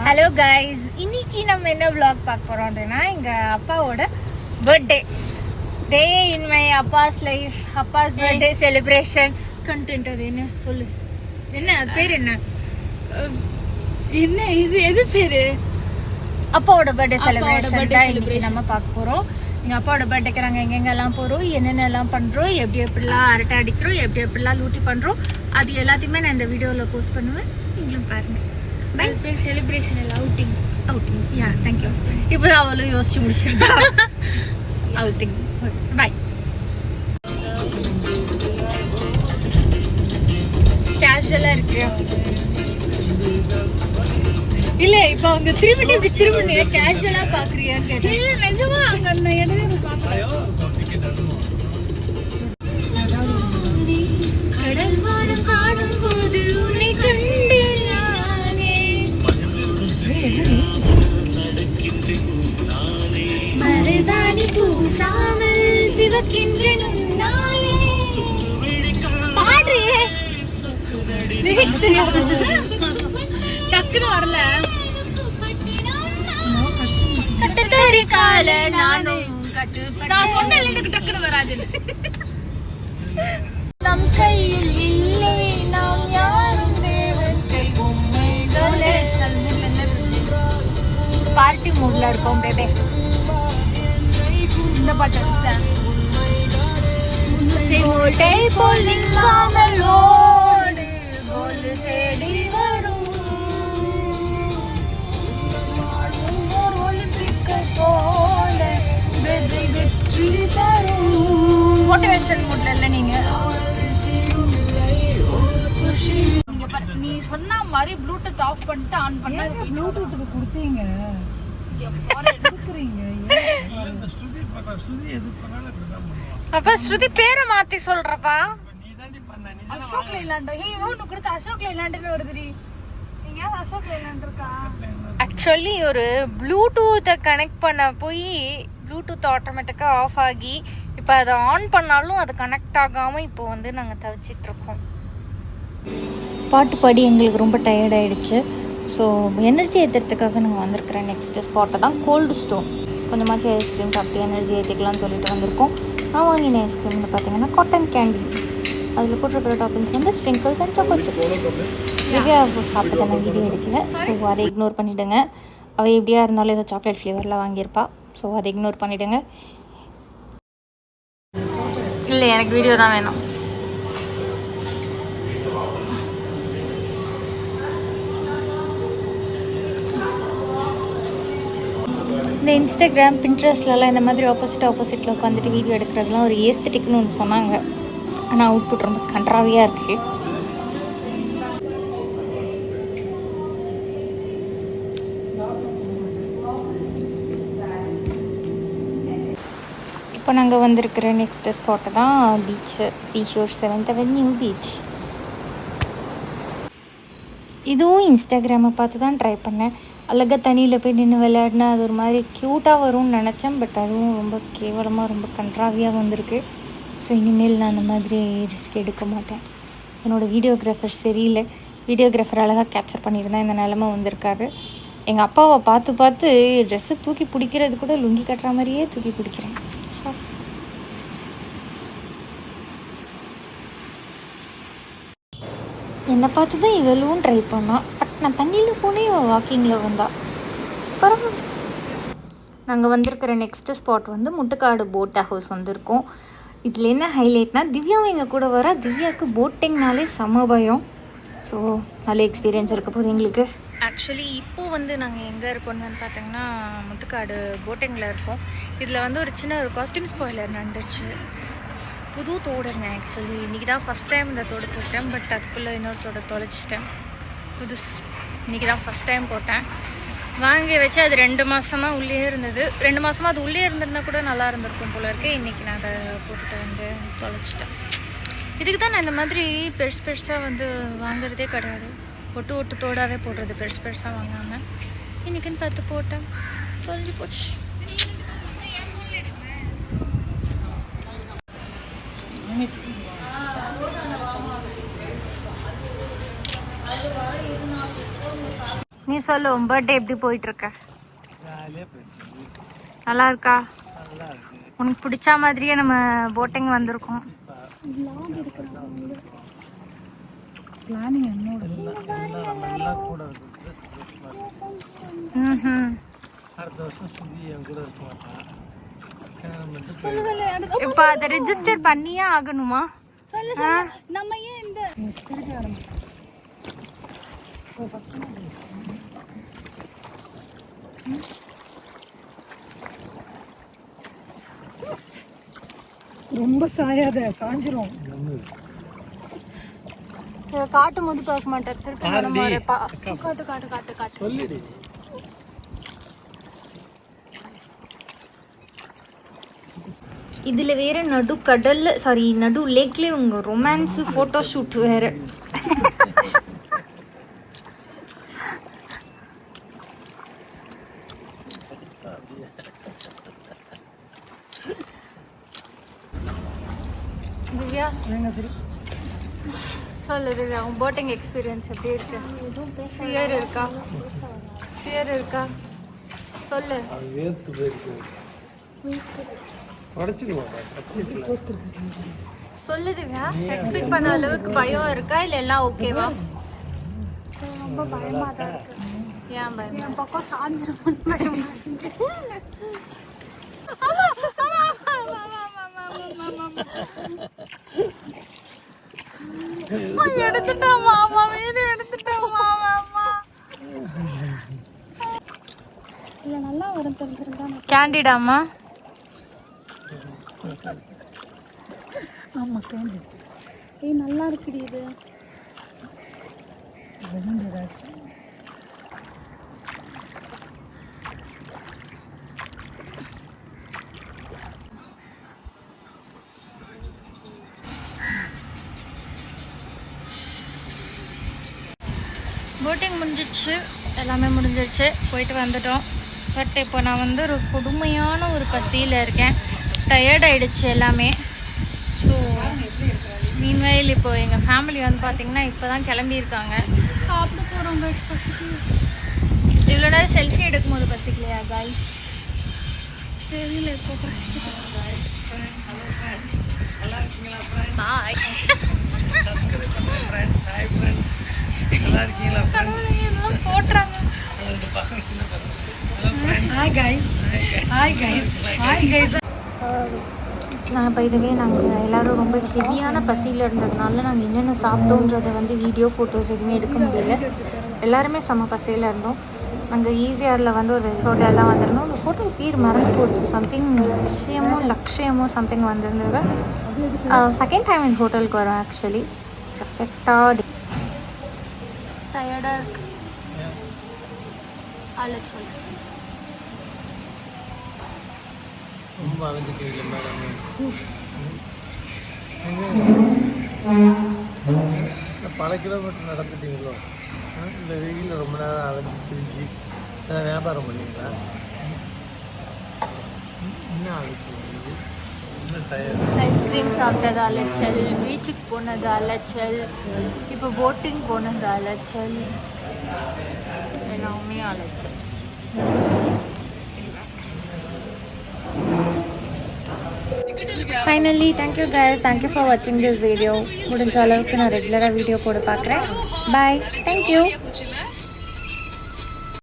Hello guys, இன்னைக்கு நம்ம என்ன vlog பார்க்க போறோம்னா எங்க அப்பாவோட birthday day in my Abbas life. Abbas birthday celebration content. அது என்ன சொல்லு, என்ன பேர் என்ன என்ன இது எது பேரு? அப்பாவோட பர்த்டே செலிப்ரேஷன் தான் இன்னைக்கு நம்ம பார்க்க போறோம். எங்கள் அப்பாவோட பர்த்டேக்கு நாங்கள் எங்கெங்கெல்லாம் போகிறோம், என்னென்னலாம் பண்ணுறோம், எப்படி எப்படிலாம் அரட்டை அடிக்கிறோம், எப்படி எப்படிலாம் லூட்டி பண்ணுறோம், அது எல்லாத்தையுமே நான் இந்த வீடியோவில் போஸ்ட் பண்ணுவேன். நீங்களும் பாருங்கள். பை. பேர் செலிப்ரேஷன் இல்லை, அவுட்டிங். அவுட்டிங், யா, தேங்க்யூ. இப்போ தான் அவளும் யோசிச்சு முடிச்சிருக்கா. Outing, by. கேஷுவலாக இருக்கு இல்ல, இப்ப அவங்க திரும்பி கேஷுவலா பாக்குறியான்னு கேட்டேன். நிஜமா அங்க நான் இடத்துல பாக்குறேன். கடல் வானம் காணும் போது உன்னை கண்டேன் நானே. மருதாணி பூசாமல் சிவக்கின்றேன் உன்னாலே. பாடுறியே, லிரிக்ஸ் தெரியாது, டக்குனு வரல. கட்டுத்தறிக்கால நானும் நான் சொன்ன எனக்கு டக்குனு வராதுன்னு. நம் கையில் இல்லை, நாம் யாரும் தேவன் கை பொம்மைகளே. பார்ட்டி மூட்ல இருக்கோம் பேபே. இந்த பாட்டு வச்சுட்டேன். கோட்டை போல் நில்லாமல் ஓடு, போது தேடி வரும் ஒலிம்பிக்கை போல வெற்றி தரும். மோட்டிவேஷன் மூட்ல இல்ல நீங்க. நீ சொன்ன மாதிரி ப்ளூடூத் ஆஃப் பண்ணிட்டு ஆன் பண்ணா ப்ளூடூத்துக்கு கொடுத்தீங்க கொடுக்குறீங்க. அப்ப ஸ்ருதி பேரை மாத்தி சொல்றப்பா. அசோக் லைலாண்ட். ஏய் ஒன்னு கொடுத்த அசோக் லைலாண்ட்னு வருதுடி. நீங்க யார் அசோக் லைலாண்ட் இருக்கா? ஆக்சுவலி ஒரு ப்ளூடூத்தை கனெக்ட் பண்ண போய் ப்ளூடூத் ஆட்டோமேட்டிக்காக ஆஃப் ஆகி இப்போ அதை ஆன் பண்ணாலும் அது கனெக்ட் ஆகாமல் இப்போ வந்து நாங்கள் தவிச்சிட்ருக்கோம். பாட்டு பாடி எங்களுக்கு ரொம்ப டயர்ட் ஆகிடுச்சு. ஸோ எனர்ஜி ஏற்றுறதுக்காக நாங்கள் வந்திருக்கிறேன். நெக்ஸ்ட்டு ஸ்பாட்டை தான் கோல்டு ஸ்டோன். கொஞ்சமாச்சு ஐஸ்கிரீம் சாப்பிட்டு எனர்ஜி ஏற்றிக்கலாம்னு சொல்லிட்டு வந்திருக்கோம். நான் வாங்கின ஐஸ்கிரீம்னு பார்த்தீங்கன்னா காட்டன் கேண்டி. அதில் போட்டிருக்கிற டாப்பிங்ஸ் வந்து sprinkles and choco chips. Divya சாப்பிட்டு நான் வீடியோ எடுக்கல, ஸோ அதை இக்னோர் பண்ணிவிடுங்க. அவள் எப்படியா இருந்தாலும் ஏதோ சாக்லேட் ஃப்ளேவரில் வாங்கியிருப்பா, ஸோ அதை இக்னோர் பண்ணிவிடுங்க. இல்லை, எனக்கு வீடியோ தான் வேணும். இந்த இன்ஸ்டாகிராம், பின்ட்ரெஸ்ட்லலாம் இந்த மாதிரி ஆப்போசிட்டில் உட்காந்துட்டு வீடியோ எடுக்கிறதுலாம் ஒரு ஏஸ்தட்டிக்னு ஒன்று சொன்னாங்க. ஆனால் அவுட்புட் ரொம்ப கன்றாவியாக இருக்குது. இப்போ நாங்கள் வந்திருக்கிற நெக்ஸ்ட் ஸ்பாட்டு தான் beach, seashore 7th Avenue beach. இதுவும் இன்ஸ்டாகிராமை பார்த்து தான் ட்ரை பண்ணேன். அழகாக தண்ணியில் போய் நின்று விளையாடினா அது ஒரு மாதிரி க்யூட்டாக வரும்னு நினச்சேன். பட் அதுவும் ரொம்ப கேவலமாக, ரொம்ப கன்றாவியாக வந்திருக்கு. ஸோ இனிமேல் நான் அந்த மாதிரி ரிஸ்க் எடுக்க மாட்டேன். என்னோடய வீடியோகிராஃபர் சரியில்லை. வீடியோகிராஃபர் அழகாக கேப்சர் பண்ணியிருந்தேன், இந்த நிலமை வந்திருக்காது. எங்கள் அப்பாவை பார்த்து ட்ரெஸ்ஸை தூக்கி பிடிக்கிறது கூட லுங்கி கட்டுற மாதிரியே தூக்கி பிடிக்கிறேன். ஸோ என்னை பார்த்து தான் இவளும் ட்ரை பண்ணான். பட் நான் தண்ணியில் போனே வாக்கிங்கில் வந்தா. பரவாயில்ல. நாங்கள் வந்திருக்கிற நெக்ஸ்ட்டு ஸ்பாட் வந்து முட்டுக்காடு போட் ஹவுஸ் வந்திருக்கோம். இதில் என்ன ஹைலைட்னால் திவ்யாவும் எங்கள் கூட வர. திவ்யாவுக்கு போட்டிங்னாலே செம பயம். ஸோ நல்ல எக்ஸ்பீரியன்ஸ் இருக்க போகுது எங்களுக்கு. ஆக்சுவலி இப்போது வந்து நாங்கள் எங்கே இருக்கோம்னு பார்த்தீங்கன்னா முட்டுக்காடு போட்டிங்கில் இருக்கோம். இதில் வந்து ஒரு சின்ன ஒரு காஸ்டியூம் ஸ்பாயிலர் நடந்துருச்சு. புது தோடுங்க. ஆக்சுவலி இன்றைக்கி தான் ஃபஸ்ட் டைம் இந்த தோடு போட்டேன். பட் அதுக்குள்ளே இன்னொரு தோடு தொலைச்சிட்டேன். இன்றைக்கி தான் ஃபஸ்ட் டைம் போட்டேன். வாங்கி வச்சு அது 2 மாதமாக உள்ளே இருந்தது. 2 மாதமாக அது உள்ளே இருந்திருந்தா கூட நல்லா இருந்திருக்கும் போல இருக்கு. இன்றைக்கி நான் அதை போட்டுட்டு வந்து தொலைச்சிட்டேன். இதுக்கு தான் நான் இந்த மாதிரி பெருசாக வந்து வாங்குறதே கிடையாது. ஒட்டு தோடாகவே போடுறது, பெருசாக வாங்காமல். இன்றைக்கின்னு பார்த்து போட்டேன், தொலைஞ்சி போச்சு. நீ சொல்லு உன் பர்த்டே எப்படி போயிட்டு இருக்க? ஜாலியாக போயிடுச்சு. நல்லா இருக்கா? நல்லா இருக்கு. உனக்கு பிடிச்ச மாதிரியே நம்ம போட்டிங் வந்திருக்கோம். பிளானிங் என்னோட நம்ம எல்லாம் கூட இருக்கிறது சந்தோஷமா இருக்கு. அடுத்த வருஷம் சுதி என் கூட இருக்க மாட்டான். இப்போ அதை ரெஜிஸ்டர் பண்ணியே ஆகணுமா? நம்ம ஏன் இந்த ரொம்ப சாயாத சாஞ்சிரும். காட்டும் போது பார்க்க மாட்டேன். திருப்பி காட்டு காட்டு காட்டு காட்டு சொல்லிடு. இதில் வேற நடு கடல்ல நடு லேக்லேயே உங்க ரொமான்ஸ் ஃபோட்டோ ஷூட் வேற. திவ்யா சொல்லு திவ்யா, உன் போட்டிங் எக்ஸ்பீரியன்ஸ் எப்படி இருக்கு? ஃபியர் இருக்கா? சொல்லு. அது வேர்த்து போயிருக்கு. சொல்லு திவ்யா, எக்ஸ்பெக்ட் பண்ண அளவுக்கு பயம் இருக்கா இல்லை எல்லாம் ஓகேவா? ரொம்ப பயமா தான் இருக்கு. ஏன் பயம்? என் பக்கம் சாஞ்சிரும் பயமா இருக்கு. எடுத்துட்டோம் மாமா, வீடு எடுத்துட்டோம் மாமா. இல்ல நல்லா வரும் தெரிஞ்சிருந்தா. கேண்டிடாமா? ஆமா கேண்டி. நல்லா இருக்குடி இது. ஏதாச்சும் போட்டிங் முடிஞ்சிச்சு, எல்லாமே முடிஞ்சிருச்சு, போயிட்டு வந்துட்டோம். பட் இப்போ நான் வந்து ஒரு கொடுமையான ஒரு பசியில் இருக்கேன். டயர்ட் ஆகிடுச்சு எல்லாமே. ஸோ மீன்வயல் இப்போ எங்கள் ஃபேமிலி வந்து பார்த்திங்கன்னா இப்போ தான் கிளம்பியிருக்காங்க. சாப்பிட போகிறோங்க. பசிக்கு இவ்வளோ நேரம் செல்ஃபி எடுக்கும் போது பசிக்கலையா காய்? தெரியல இப்போ பசிக்குது. ஹாய் நல்லா இருக்கீங்களா ஃப்ரெண்ட்ஸ்? இதெல்லாம் போட்டுறாங்க. உங்க பசங்க சின்ன பசங்க. நான் இப்போ இதுவே நாங்கள் எல்லோரும் ரொம்ப ஹெவியான பசியில் இருந்ததுனால நாங்கள் என்னென்ன சாப்பிட்டோன்றதை வந்து வீடியோ ஃபோட்டோஸ் எதுவுமே எடுக்க முடியல. எல்லாருமே செம்ம பசியில் இருந்தோம். நாங்கள் ஈசிஆரில் வந்து ஒரு ஹோட்டல் தான் வந்திருந்தோம். அந்த ஹோட்டல் பேர் மறந்து போச்சு. சம்திங் லக்ஷயமோ சம்திங் வந்திருந்தது. செகண்ட் டைம் இந்த ஹோட்டலுக்கு வரோம். ஆக்சுவலி பர்ஃபெக்டாக டயர்டாக இருக்கு. அழைச்சொல் ரொம்ப அலைஞ்சிட்டீங்களா மேடம்? பல கிலோமீட்டர் நடந்துட்டீங்களோ? இந்த வெயிலில் ரொம்ப நேரம் அலைஞ்சி திரிஞ்சு வியாபாரம் பண்ணீங்களா? என்ன அழைச்சி? இன்னும் டயர்டு. ஐஸ்கிரீம் சாப்பிட்டது அலைச்சல், பீச்சுக்கு போனது அலைச்சல், இப்போ போட்டிங் போனது அலைச்சல், எல்லாமே அலைச்சல். Finally thank you guys, thank you for வாட்சிங் திஸ் வீடியோ. முடிஞ்ச அளவுக்கு நான் ரெகுலராக வீடியோ போட பார்க்குறேன். பாய், தேங்க்யூ.